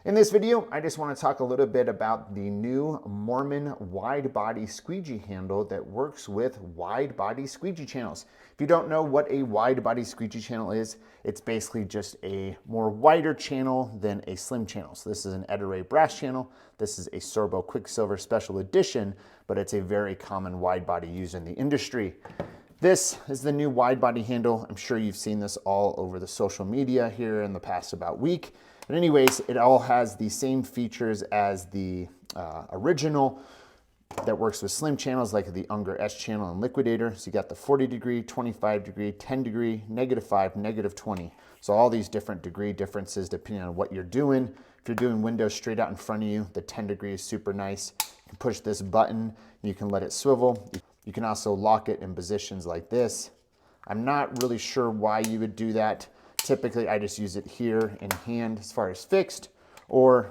In this video, I just want to talk a little bit about the new Moerman wide body squeegee handle that works with wide body squeegee channels. If you don't know what a wide body squeegee channel is, it's basically just a more wider channel than a slim channel. So this is an Ed brass channel. This is a Sorbo Quicksilver Special Edition, but it's a very common wide body used in the industry. This is the new wide body handle. I'm sure you've seen this all over the social media here in the past about week. But anyways, it all has the same features as the original that works with slim channels like the Unger S channel and Liquidator. So you got the 40 degree, 25 degree, 10 degree, -5, -20. So all these different degree differences depending on what you're doing. If you're doing windows straight out in front of you, the 10 degree is super nice. You can push this button, you can let it swivel. You can also lock it in positions like this. I'm not really sure why you would do that. Typically, I just use it here in hand as far as fixed, or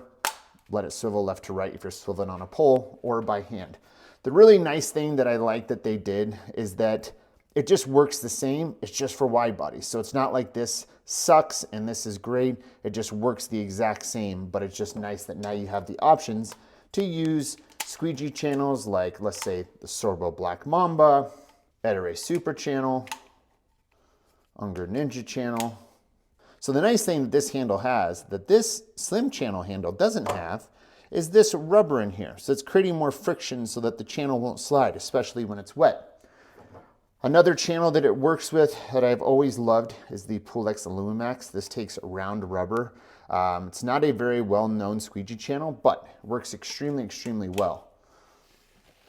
let it swivel left to right if you're swiveling on a pole, or by hand. The really nice thing that I like that they did is that it just works the same. It's just for wide bodies. So it's not like this sucks and this is great. It just works the exact same, but it's just nice that now you have the options to use squeegee channels like, let's say, the Sorbo Black Mamba, Ed Super channel, Unger Ninja channel. So the nice thing that this handle has that this slim channel handle doesn't have is this rubber in here. So it's creating more friction so that the channel won't slide, especially when it's wet. Another channel that it works with that I've always loved is the Pulex Illumimax. This takes round rubber. It's not a very well-known squeegee channel, but it works extremely, extremely well.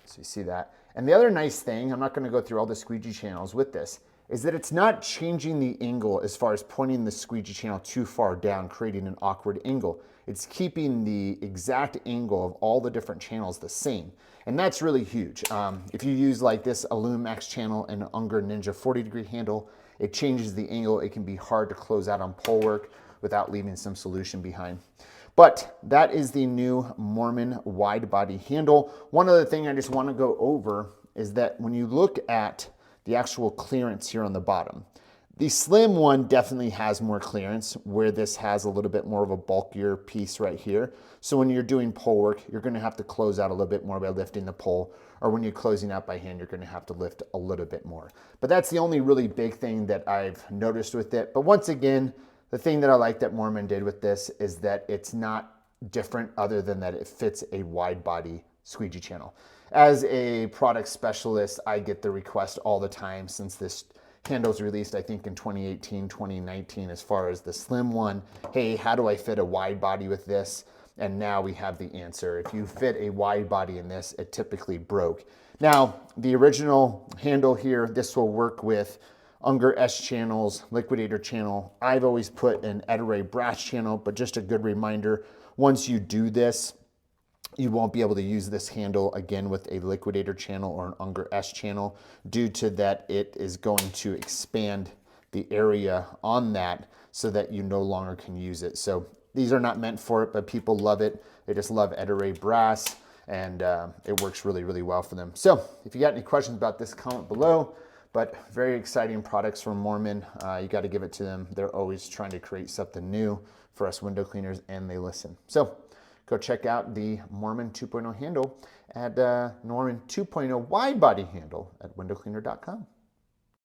So you see that. And the other nice thing, I'm not going to go through all the squeegee channels with this, is that it's not changing the angle as far as pointing the squeegee channel too far down, creating an awkward angle. It's keeping the exact angle of all the different channels the same. And that's really huge. If you use like this Illumimax channel and Unger Ninja 40 degree handle, it changes the angle. It can be hard to close out on pole work without leaving some solution behind. But that is the new Moerman wide body handle. One other thing I just want to go over is that when you look at the actual clearance here on the bottom, the slim one definitely has more clearance, where this has a little bit more of a bulkier piece right here. So when you're doing pole work, you're going to have to close out a little bit more by lifting the pole, or when you're closing out by hand, you're going to have to lift a little bit more. But that's the only really big thing that I've noticed with it. But once again, the thing that I like that Moerman did with this is that it's not different other than that it fits a wide body squeegee channel. As a product specialist, I get the request all the time since this handle's released, I think in 2018, 2019, as far as the slim one. Hey, how do I fit a wide body with this? And now we have the answer. If you fit a wide body in this, it typically broke. Now, the original handle here, this will work with Unger S channels, Liquidator channel. I've always put an Ed brass channel, but just a good reminder, once you do this, you won't be able to use this handle again with a Liquidator channel or an Unger S channel due to that it is going to expand the area on that so that you no longer can use it. So these are not meant for it, but people love it. They just love Ed brass, and it works really, really well for them. So if you got any questions about this, comment below. But very exciting products from Moerman. You got to give it to them. They're always trying to create something new for us window cleaners, and they listen. So go check out the Moerman 2.0 handle at Moerman 2.0 wide body handle at windowcleaner.com.